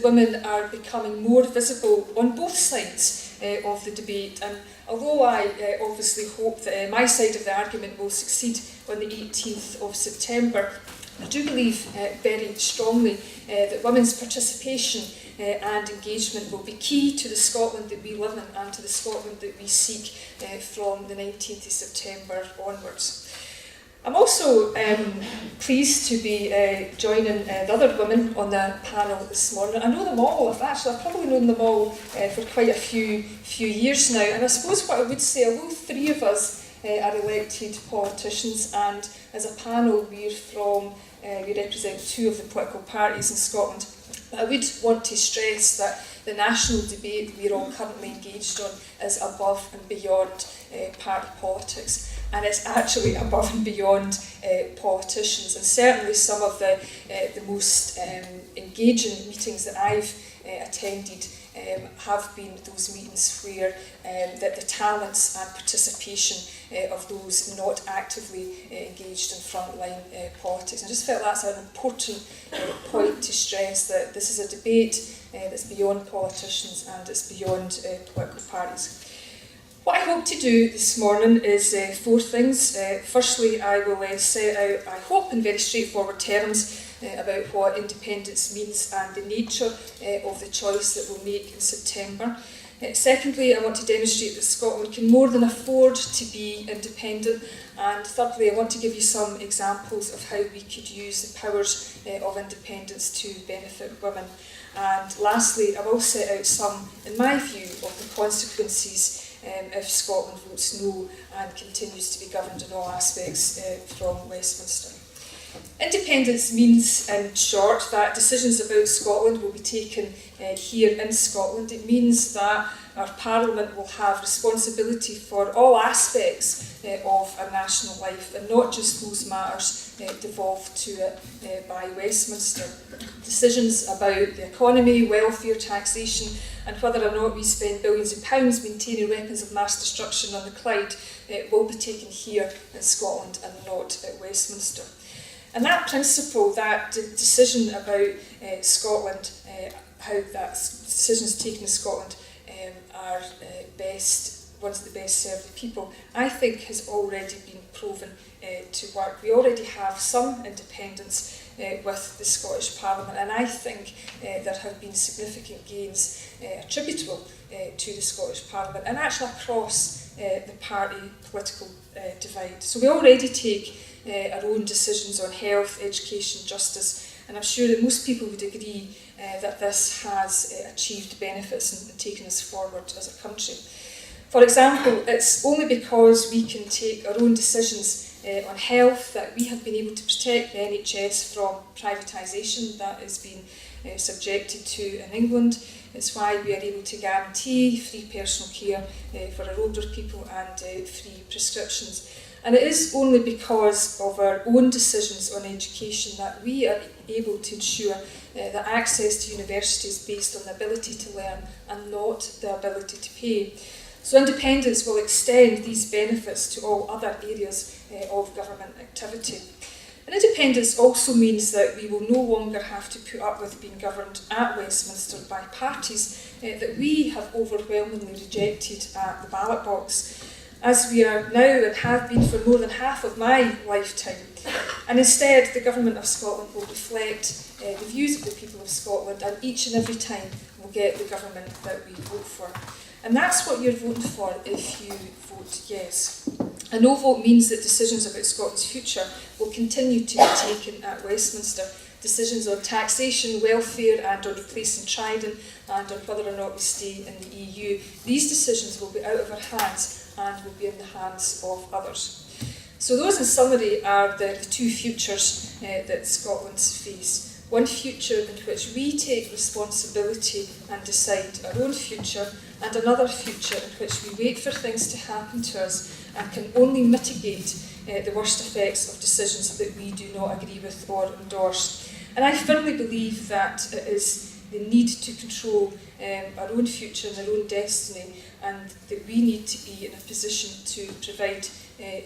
that women are becoming more visible on both sides of the debate, and although I obviously hope that my side of the argument will succeed on the 18th of September, I do believe very strongly that women's participation and engagement will be key to the Scotland that we live in and to the Scotland that we seek from the 19th of September onwards. I'm also pleased to be joining the other women on the panel this morning. I know them all. I've probably known them all for quite a few years now. And I suppose what I would say, although three of us are elected politicians, and as a panel we represent two of the political parties in Scotland, I would want to stress that the national debate we're all currently engaged on is above and beyond party politics. And it's actually above and beyond politicians. And certainly some of the most engaging meetings that I've attended have been those meetings where the talents and participation of those not actively engaged in frontline politics. I just felt that's an important point to stress, that this is a debate that's beyond politicians and it's beyond political parties. What I hope to do this morning is four things. Firstly, I will set out, I hope in very straightforward terms, about what independence means and the nature of the choice that we'll make in September. Secondly, I want to demonstrate that Scotland can more than afford to be independent. And thirdly, I want to give you some examples of how we could use the powers of independence to benefit women. And lastly, I will set out some, in my view, of the consequences if Scotland votes no and continues to be governed in all aspects from Westminster. Independence means, in short, that decisions about Scotland will be taken here in Scotland. It means that our Parliament will have responsibility for all aspects of our national life, and not just those matters devolved to it by Westminster. Decisions about the economy, welfare, taxation, and whether or not we spend billions of pounds maintaining weapons of mass destruction on the Clyde will be taken here in Scotland and not at Westminster. And that principle, that decision about Scotland, how that decisions taken in Scotland are ones that best serve the people, I think has already been proven to work. We already have some independence with the Scottish Parliament, and I think there have been significant gains attributable to the Scottish Parliament and actually across the party political divide. So we already take our own decisions on health, education, justice, and I'm sure that most people would agree that this has achieved benefits and taken us forward as a country. For example, it's only because we can take our own decisions on health that we have been able to protect the NHS from privatisation that has been subjected to in England. It's why we are able to guarantee free personal care for our older people and free prescriptions. And it is only because of our own decisions on education that we are able to ensure that access to university is based on the ability to learn and not the ability to pay. So independence will extend these benefits to all other areas of government activity. And independence also means that we will no longer have to put up with being governed at Westminster by parties that we have overwhelmingly rejected at the ballot box, as we are now and have been for more than half of my lifetime. And instead, the Government of Scotland will reflect the views of the people of Scotland, and each and every time we'll get the government that we vote for. And that's what you're voting for if you vote yes. A no vote means that decisions about Scotland's future will continue to be taken at Westminster. Decisions on taxation, welfare, and on replacing Trident, and on whether or not we stay in the EU. These decisions will be out of our hands and will be in the hands of others. So those, in summary, are the two futures that Scotland's face. One future in which we take responsibility and decide our own future, and another future in which we wait for things to happen to us and can only mitigate the worst effects of decisions that we do not agree with or endorse. And I firmly believe that it is the need to control our own future and our own destiny, and that we need to be in a position to provide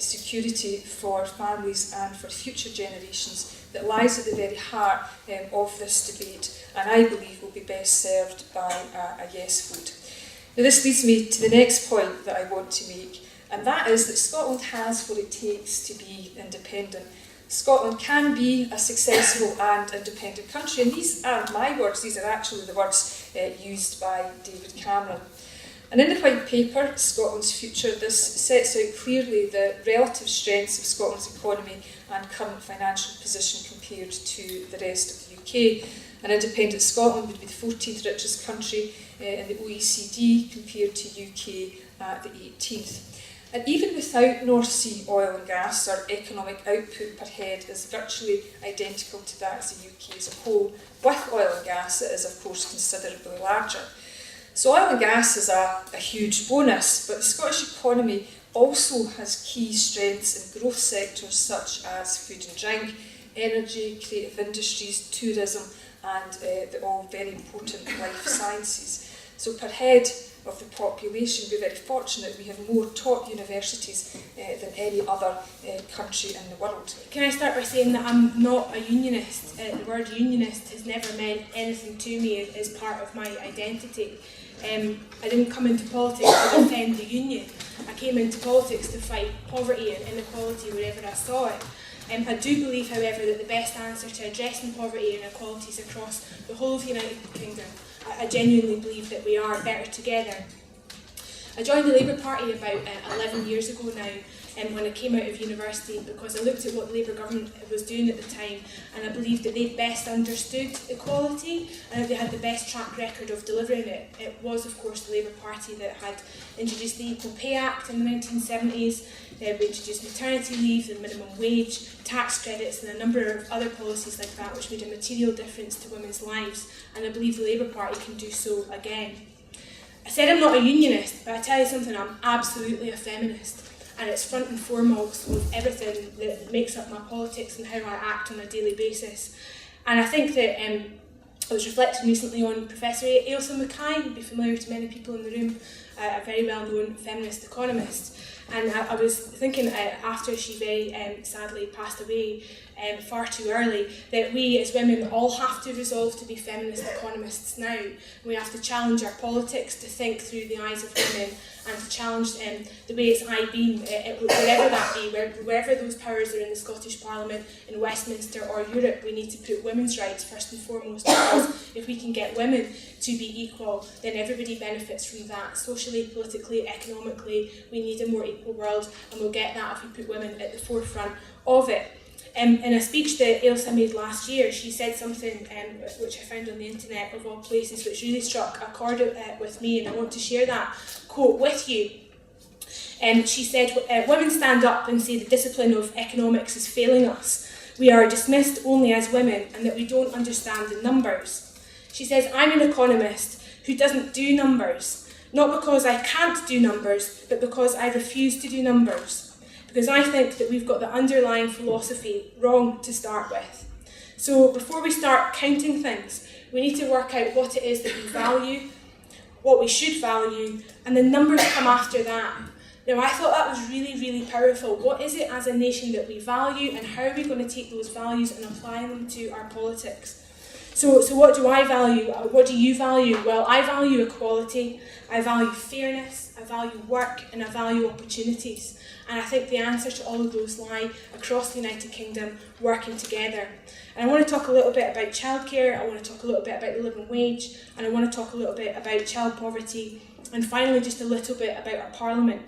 security for families and for future generations that lies at the very heart of this debate, and I believe will be best served by a yes vote. Now, this leads me to the next point that I want to make, and that is that Scotland has what it takes to be independent. Scotland can be a successful and independent country, and these aren't my words, these are actually the words used by David Cameron. And in the White Paper, Scotland's Future, this sets out clearly the relative strengths of Scotland's economy and current financial position compared to the rest of the UK. An independent Scotland would be the 14th richest country in the OECD compared to UK at the 18th. And even without North Sea oil and gas, our economic output per head is virtually identical to that of the UK as a whole. With oil and gas, it is of course considerably larger. So oil and gas is a huge bonus, but the Scottish economy also has key strengths in growth sectors such as food and drink, energy, creative industries, tourism, and the all very important life sciences. So per head of the population, we're very fortunate. We have more top universities than any other country in the world. Can I start by saying that I'm not a unionist? The word unionist has never meant anything to me as part of my identity. I didn't come into politics to defend the union. I came into politics to fight poverty and inequality wherever I saw it. I do believe, however, that the best answer to addressing poverty and inequalities across the whole of the United Kingdom, I genuinely believe that we are better together. I joined the Labour Party about 11 years ago now, when I came out of university, because I looked at what the Labour government was doing at the time, and I believed that they best understood equality and that they had the best track record of delivering it. It was, of course, the Labour Party that had introduced the Equal Pay Act in the 1970s. We introduced maternity leave, the minimum wage, tax credits, and a number of other policies like that, which made a material difference to women's lives, and I believe the Labour Party can do so again. I said I'm not a unionist, but I tell you something, I'm absolutely a feminist. And it's front and foremost with everything that makes up my politics and how I act on a daily basis. And I think that I was reflecting recently on Professor Ailsa Mackay, who'd be familiar to many people in the room, a very well-known feminist economist. And I was thinking after she very sadly passed away far too early, that we as women all have to resolve to be feminist economists now. We have to challenge our politics to think through the eyes of women and to challenge the way it's been, wherever that be, wherever those powers are in the Scottish Parliament, in Westminster or Europe, we need to put women's rights first and foremost, because if we can get women to be equal, then everybody benefits from that. Socially, politically, economically, we need a more equal world, and we'll get that if we put women at the forefront of it. In a speech that Ailsa made last year, she said something which I found on the internet of all places, which really struck a chord with me, and I want to share that quote with you. She said, "Women stand up and say the discipline of economics is failing us. We are dismissed only as women and that we don't understand the numbers." She says, "I'm an economist who doesn't do numbers, not because I can't do numbers, but because I refuse to do numbers. Because I think that we've got the underlying philosophy wrong to start with. So before we start counting things, we need to work out what it is that we value, what we should value, and the numbers come after that." Now, I thought that was really, really powerful. What is it as a nation that we value, and how are we going to take those values and apply them to our politics? So what do I value? What do you value? Well, I value equality, I value fairness, I value work, and I value opportunities. And I think the answer to all of those lie across the United Kingdom, working together. And I want to talk a little bit about childcare, I want to talk a little bit about the living wage, and I want to talk a little bit about child poverty, and finally just a little bit about our Parliament.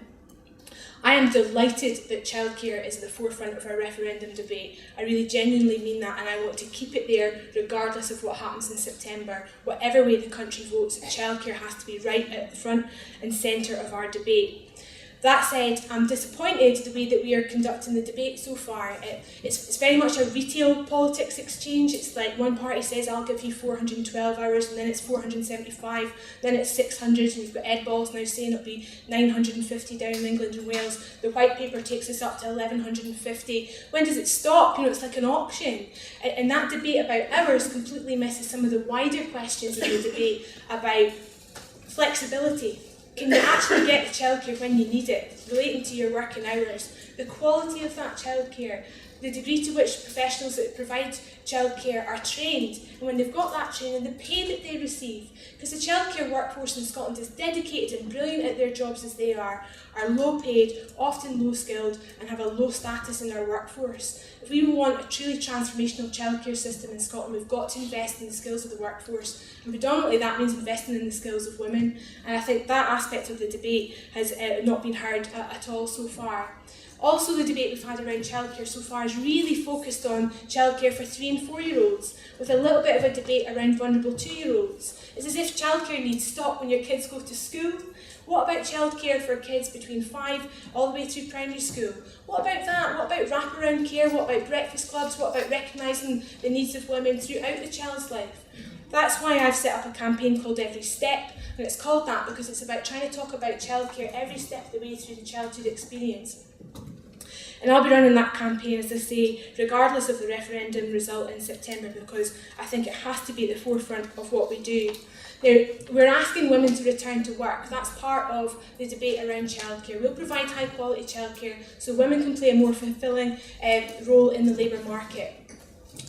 I am delighted that childcare is at the forefront of our referendum debate. I really genuinely mean that, and I want to keep it there regardless of what happens in September. Whatever way the country votes, childcare has to be right at the front and centre of our debate. That said, I'm disappointed the way that we are conducting the debate so far. It's very much a retail politics exchange. It's like one party says, "I'll give you 412 hours," and then it's 475, then it's 600, and you've got Ed Balls now saying it'll be 950 down in England and Wales. The white paper takes us up to 1150. When does it stop? It's like an auction. And that debate about hours completely misses some of the wider questions in the debate about flexibility. Can you actually get the childcare when you need it, relating to your working hours? The quality of that childcare, the degree to which professionals that provide childcare are trained, and when they've got that training, the pay that they receive, because the childcare workforce in Scotland is dedicated and brilliant at their jobs as they are low paid, often low skilled, and have a low status in our workforce. If we want a truly transformational childcare system in Scotland, we've got to invest in the skills of the workforce, and predominantly that means investing in the skills of women, and I think that aspect of the debate has not been heard at all so far. Also, the debate we've had around childcare so far is really focused on childcare for 3 and 4 year olds, with a little bit of a debate around vulnerable 2-year-olds. It's as if childcare needs stop when your kids go to school. What about childcare for kids between 5 all the way through primary school? What about that? What about wraparound care? What about breakfast clubs? What about recognising the needs of women throughout the child's life? That's why I've set up a campaign called Every Step, and it's called that because it's about trying to talk about childcare every step of the way through the childhood experience. And I'll be running that campaign, as I say, regardless of the referendum result in September, because I think it has to be at the forefront of what we do. We're asking women to return to work. That's part of the debate around childcare. We'll provide high quality childcare so women can play a more fulfilling role in the labour market.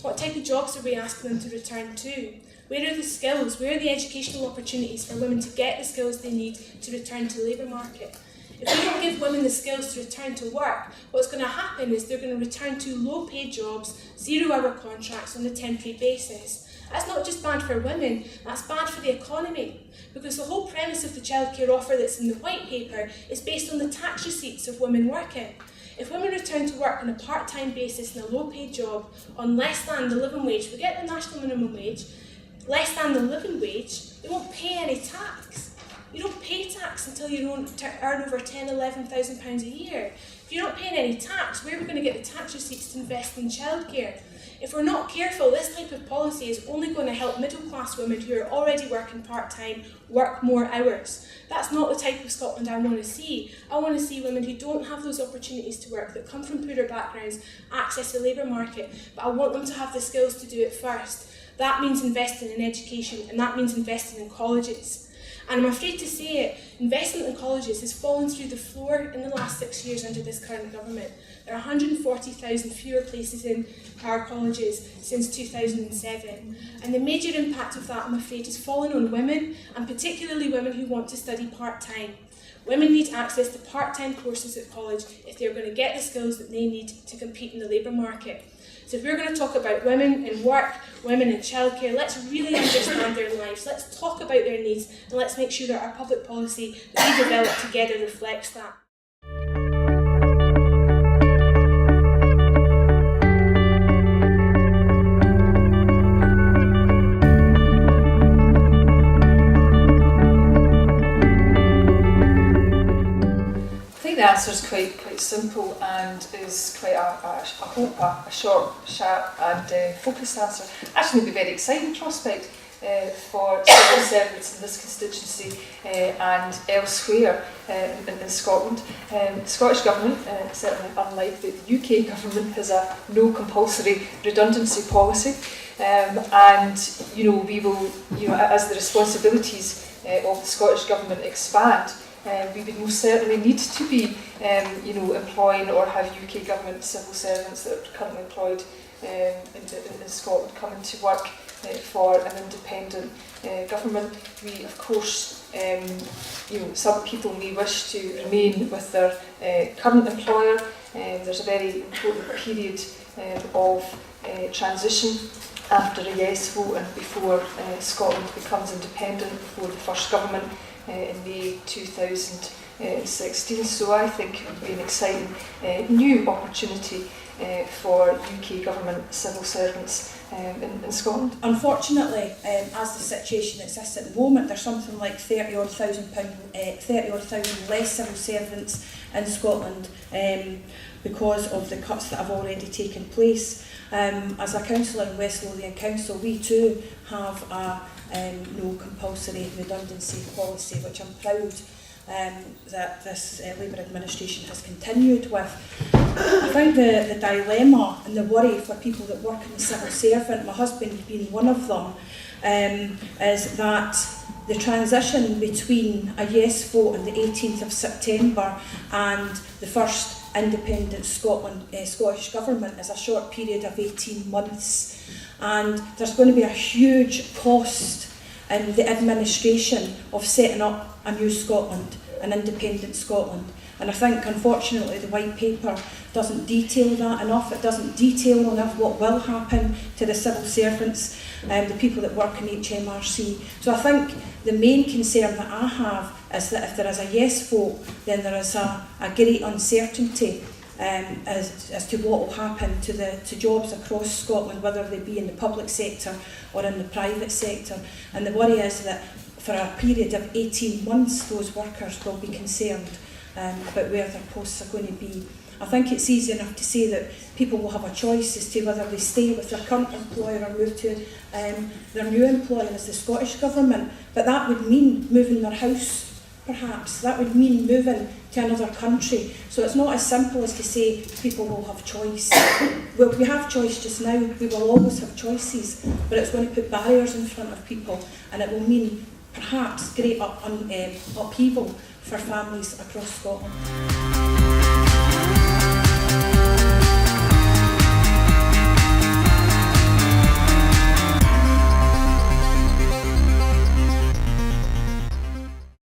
What type of jobs are we asking them to return to? Where are the skills? Where are the educational opportunities for women to get the skills they need to return to the labour market? If we don't give women the skills to return to work, what's going to happen is they're going to return to low-paid jobs, 0-hour contracts on a temporary basis. That's not just bad for women, that's bad for the economy, because the whole premise of the childcare offer that's in the white paper is based on the tax receipts of women working. If women return to work on a part-time basis in a low-paid job on less than the living wage, forget the national minimum wage, less than the living wage, they won't pay any tax. You don't pay tax until you earn over £10,000, £11,000 a year. If you're not paying any tax, where are we going to get the tax receipts to invest in childcare? If we're not careful, this type of policy is only going to help middle-class women who are already working part-time work more hours. That's not the type of Scotland I want to see. I want to see women who don't have those opportunities to work, that come from poorer backgrounds, access the labour market, but I want them to have the skills to do it first. That means investing in education, and that means investing in colleges. And I'm afraid to say it, investment in colleges has fallen through the floor in the last 6 years under this current government. There are 140,000 fewer places in our colleges since 2007. And the major impact of that, I'm afraid, has fallen on women, and particularly women who want to study part-time. Women need access to part-time courses at college if they're going to get the skills that they need to compete in the labour market. So if we're going to talk about women in work, women in childcare, let's really understand their lives, let's talk about their needs, and let's make sure that our public policy that we develop together reflects that. The answer is quite simple and is quite a short, sharp and focused answer. Actually, it'll be a very exciting prospect for civil servants in this constituency and elsewhere in Scotland. The Scottish Government, certainly unlike the UK Government, has a no compulsory redundancy policy, and we will, as the responsibilities of the Scottish Government expand, we would most certainly need to be, employing or have UK Government civil servants that are currently employed in Scotland coming to work for an independent government. We, of course, some people may wish to remain with their current employer. There's a very important period of transition after a yes vote and before Scotland becomes independent, before the first government in May 2016. So I think it would be an exciting new opportunity for UK Government civil servants in Scotland. Unfortunately, as the situation exists at the moment, there's something like 30,000 less civil servants in Scotland because of the cuts that have already taken place. As a councillor in West Lothian Council, we too have a no compulsory redundancy policy, which I'm proud that this Labour administration has continued with. I think the dilemma and the worry for people that work in the civil servant, my husband being one of them, is that the transition between a yes vote on the 18th of September and the first independent Scottish Government is a short period of 18 months, and there's going to be a huge cost in the administration of setting up a new Scotland, an independent Scotland. And I think, unfortunately, the white paper doesn't detail that enough. It doesn't detail enough what will happen to the civil servants and the people that work in HMRC. So I think the main concern that I have is that if there is a yes vote, then there is a great uncertainty as to what will happen to jobs across Scotland, whether they be in the public sector or in the private sector. And the worry is that for a period of 18 months, those workers will be concerned about where their posts are going to be. I think it's easy enough to say that people will have a choice as to whether they stay with their current employer or move to their new employer as the Scottish Government, but that would mean moving their house, perhaps. That would mean moving to another country. So it's not as simple as to say people will have choice. Well, we have choice just now, we will always have choices, but it's going to put barriers in front of people, and it will mean perhaps great upheaval for families across Scotland.